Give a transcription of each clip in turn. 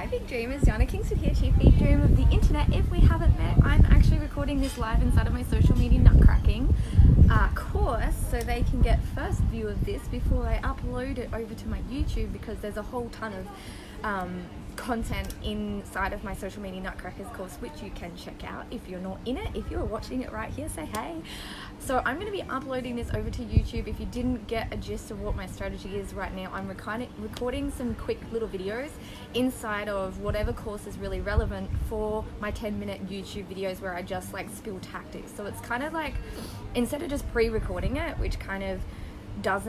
Hi Big Dreamers, Jana, Kingsford here, Chief Big Dream of the internet. If we haven't met, I'm actually recording this live inside of my social media nutcracking course so they can get first view of this before I upload it over to my YouTube, because there's a whole ton of content inside of my social media nutcrackers course which you can check out if you're not in it. If you're watching it right here, say hey. So I'm going to be uploading this over to YouTube. If you didn't get a gist of what my strategy is right now, I'm recording some quick little videos inside of whatever course is really relevant for my 10-minute YouTube videos where I just like spill tactics. So it's kind of like, instead of just pre-recording it, which kind of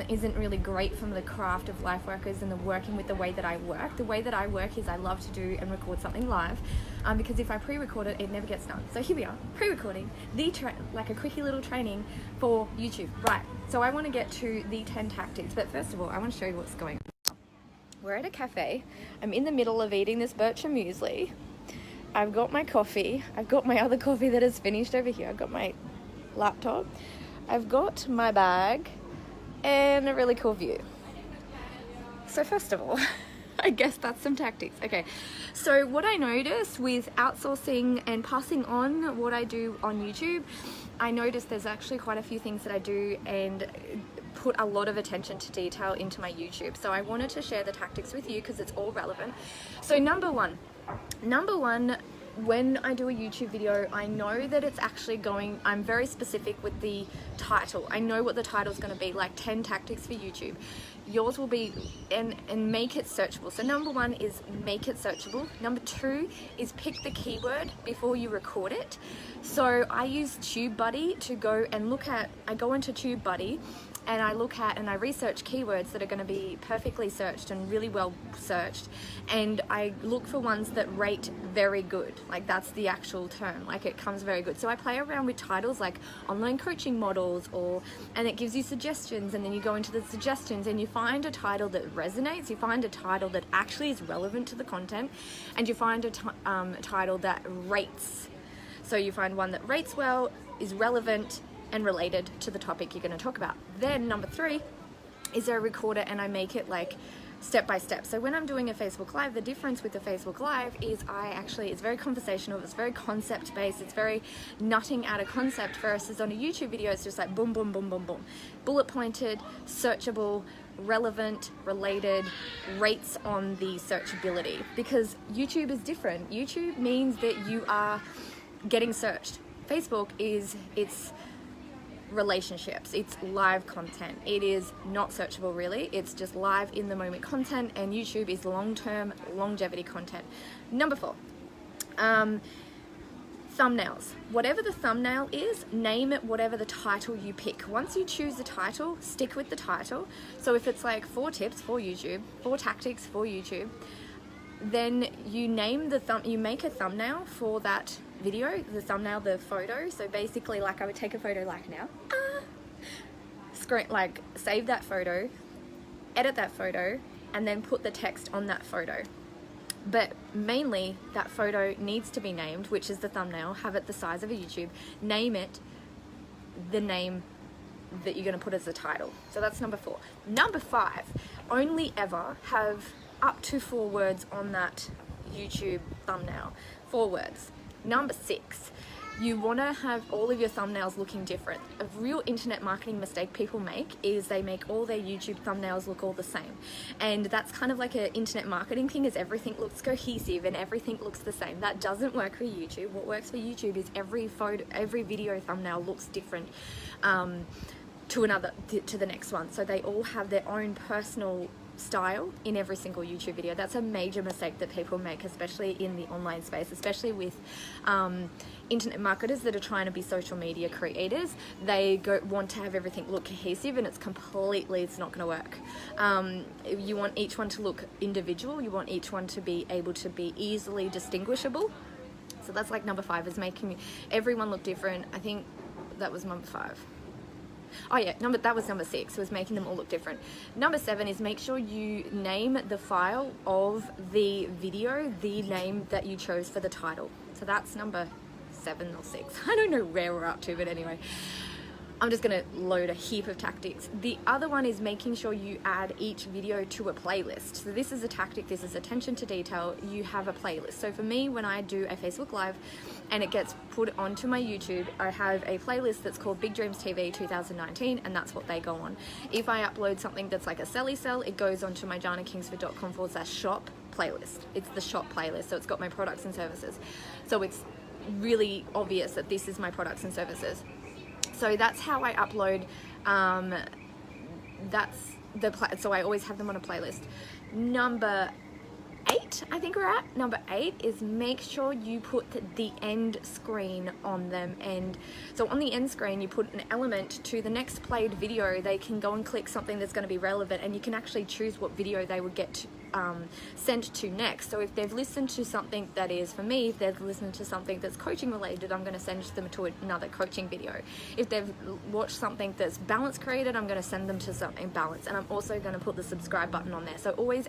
isn't really great from the craft of life workers and the working with the way that I work. The way that I work is I love to do and record something live, because if I pre-record it, it never gets done. So here we are, pre-recording like a quickie little training for YouTube. Right, so I want to get to the 10 tactics, but first of all, I want to show you what's going on. We're at a cafe. I'm in the middle of eating this Bircher muesli. I've got my coffee. I've got my other coffee that is finished over here. I've got my laptop. I've got my bag and a really cool view. So first of all, I guess that's some tactics. Okay, so what I noticed with outsourcing and passing on what I do on YouTube, I noticed there's actually quite a few things that I do and put a lot of attention to detail into my YouTube. So I wanted to share the tactics with you because it's all relevant. So number one, when I do a YouTube video, I know that it's actually I'm very specific with the title. I know what the title is going to be, like 10 tactics for YouTube. Yours will be, and make it searchable. So number one is make it searchable. Number two is pick the keyword before you record it. So I use TubeBuddy to go and I go into TubeBuddy and I look at and I research keywords that are going to be perfectly searched and really well searched, and I look for ones that rate very good, like that's the actual term, like it comes very good. So I play around with titles like online coaching models, and it gives you suggestions, and then you go into the suggestions and you find a title that resonates, you find a title that actually is relevant to the content, and you find a title that rates. So you find one that rates well, is relevant and related to the topic you're going to talk about. Then number three is I record it and I make it like step by step. So when I'm doing a Facebook Live, the difference with the Facebook Live is it's very conversational, it's very concept based, it's very nutting out a concept, versus on a YouTube video it's just like boom, boom, boom, boom, boom. Bullet pointed, searchable, relevant, related, rates on the searchability, because YouTube is different. YouTube means that you are getting searched. Facebook it's relationships, it's live content, it is not searchable really, it's just live in the moment content, and YouTube is long-term longevity content. Number four, thumbnails. Whatever the thumbnail is, name it whatever the title you pick. Once you choose the title, stick with the title. So if it's like 4 tips for YouTube, 4 tactics for YouTube, then you name you make a thumbnail for that video, the thumbnail, the photo. So basically, like I would take a photo like now, save that photo, edit that photo, and then put the text on that photo. But mainly that photo needs to be named, which is the thumbnail. Have it the size of a YouTube. Name it the name that you're going to put as the title. So that's number 4. Number 5, only ever have up to 4 words on that YouTube thumbnail. 4 words. Number 6, you want to have all of your thumbnails looking different. A real internet marketing mistake people make is they make all their YouTube thumbnails look all the same. And that's kind of like an internet marketing thing, is everything looks cohesive and everything looks the same. That doesn't work for YouTube. What works for YouTube is every video thumbnail looks different to the next one. So they all have their own personal style in every single YouTube video. That's a major mistake that people make, especially in the online space, especially with internet marketers that are trying to be social media creators. They want to have everything look cohesive, and it's not going to work. You want each one to look individual. You want each one to be able to be easily distinguishable. So that's like number 5, is making everyone look different. I think that was number 5. Oh yeah, that was number 6, was making them all look different. Number 7 is make sure you name the file of the video, the name that you chose for the title. So that's number 7 or 6. I don't know where we're up to, but anyway. I'm just gonna load a heap of tactics. The other one is making sure you add each video to a playlist. So this is a tactic, this is attention to detail. You have a playlist. So for me, when I do a Facebook Live and it gets put onto my YouTube, I have a playlist that's called Big Dreams TV 2019, and that's what they go on. If I upload something that's like a selly sell, it goes onto my janakingsford.com/shop playlist. It's the shop playlist, so it's got my products and services. So it's really obvious that this is my products and services. So that's how I upload, so I always have them on a playlist. Number 8, I think we're at. Number 8 is make sure you put the end screen on them. And so on the end screen, you put an element to the next played video. They can go and click something that's going to be relevant, and you can actually choose what video they would get sent to next. So if they've listened to something that is, for me, if they've listened to something that's coaching related, I'm going to send them to another coaching video. If they've watched something that's balance created, I'm going to send them to something balance. And I'm also going to put the subscribe button on there. So always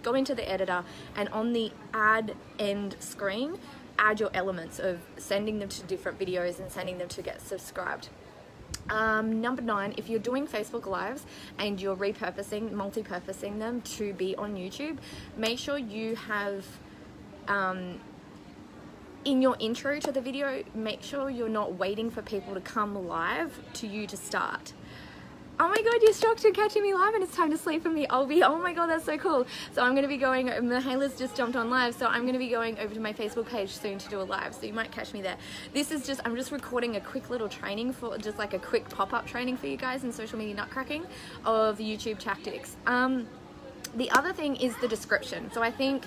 go into the editor, and on the add end screen, add your elements of sending them to different videos and sending them to get subscribed. Number 9, if you're doing Facebook Lives and you're multi-purposing them to be on YouTube, make sure you have, in your intro to the video, make sure you're not waiting for people to come live to you to start. Oh my god, you're shocked you're catching me live and it's time to sleep for me. Oh my god, that's so cool. So I'm going to be going, Mihaela's just jumped on live, so I'm going to be going over to my Facebook page soon to do a live, so you might catch me there. This is I'm just recording a quick little training for, just like a quick pop-up training for you guys in social media nutcracking of YouTube tactics. The other thing is the description. So I think,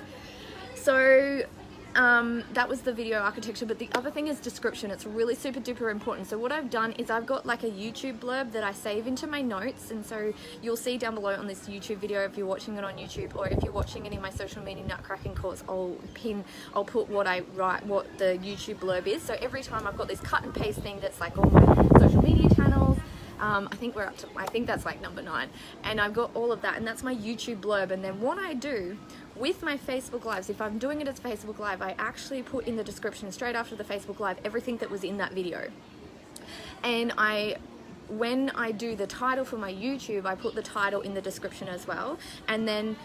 that was the video architecture, but the other thing is description. It's really super duper important. So what I've done is I've got like a YouTube blurb that I save into my notes, and so you'll see down below on this YouTube video, if you're watching it on YouTube, or if you're watching it in my social media nutcracking course, I'll put what I write, what the YouTube blurb is. So every time I've got this cut and paste thing that's like all my social media channels. I think that's like number 9, and I've got all of that, and that's my YouTube blurb. And then what I do with my Facebook Lives, if I'm doing it as Facebook Live, I actually put in the description straight after the Facebook Live everything that was in that video. And when I do the title for my YouTube, I put the title in the description as well. And then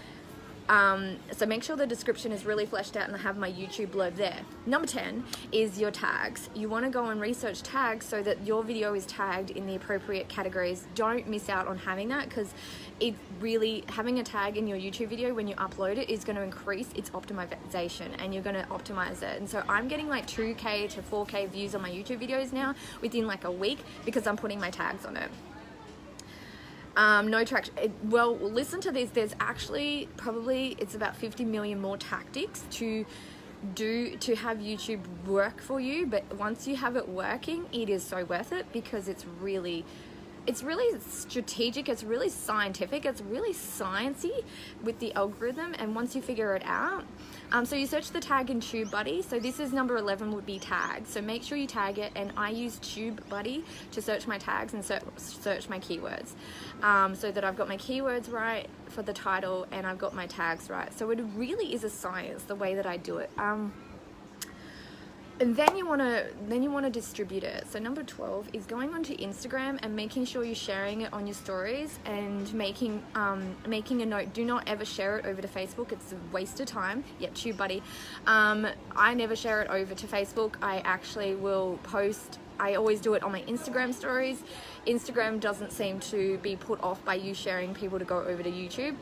so make sure the description is really fleshed out and I have my YouTube blurb there. Number 10 is your tags. You want to go and research tags so that your video is tagged in the appropriate categories. Don't miss out on having that, because it really, having a tag in your YouTube video when you upload it is going to increase its optimization, and you're going to optimize it. And so I'm getting like 2K to 4K views on my YouTube videos now within like a week because I'm putting my tags on it. No traction. Well, listen to this. There's actually it's about 50 million more tactics to have YouTube work for you. But once you have it working, it is so worth it, because it's really strategic, it's really scientific, it's really sciencey with the algorithm. And once you figure it out, so you search the tag in TubeBuddy. So this is number 11 would be tags. So make sure you tag it, and I use TubeBuddy to search my tags and search my keywords, so that I've got my keywords right for the title and I've got my tags right. So it really is a science the way that I do it. And then you want to distribute it. So number 12 is going onto Instagram and making sure you're sharing it on your stories, and making a note. Do not ever share it over to Facebook. It's a waste of time. Yeah, TubeBuddy. I never share it over to Facebook. I actually will post. I always do it on my Instagram stories. Instagram doesn't seem to be put off by you sharing people to go over to YouTube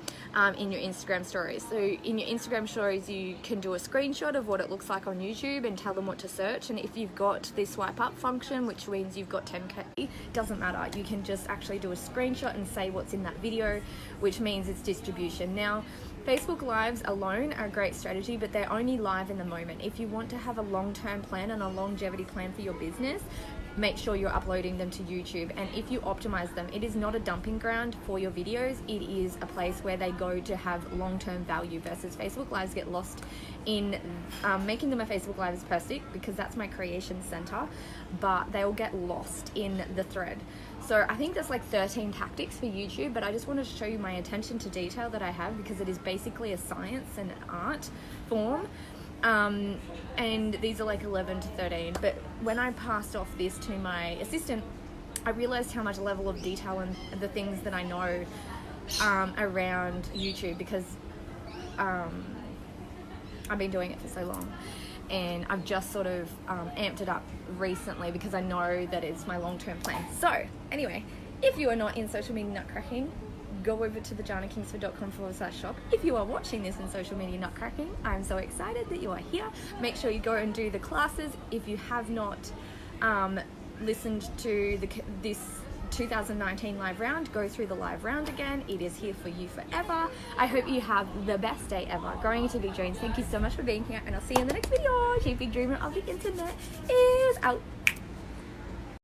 in your Instagram stories. So in your Instagram stories, you can do a screenshot of what it looks like on YouTube and tell them what to search. And if you've got the swipe up function, which means you've got 10K, doesn't matter. You can just actually do a screenshot and say what's in that video, which means it's distribution. Now, Facebook Lives alone are a great strategy, but they're only live in the moment. If you want to have a long-term plan and a longevity plan for your business, make sure you're uploading them to YouTube. And if you optimize them, it is not a dumping ground for your videos. It is a place where they go to have long-term value, versus Facebook Lives get lost in making them a Facebook Live is perfect because that's my creation center, but they will get lost in the thread. So I think there's like 13 tactics for YouTube, but I just wanted to show you my attention to detail that I have, because it is basically a science and an art form. And these are like 11 to 13. But when I passed off this to my assistant, I realized how much level of detail and the things that I know around YouTube, because I've been doing it for so long, and I've just sort of amped it up recently because I know that it's my long-term plan. So anyway, if you are not in social media nutcracking, go over to the janakingsford.com/shop. If you are watching this in social media nutcracking, I'm so excited that you are here. Make sure you go and do the classes. If you have not listened to this 2019 live round, go through the live round again. It is here for you forever. I hope you have the best day ever. Growing into Big Dreams. Thank you so much for being here, and I'll see you in the next video. Chief Big Dreamer of the internet is out.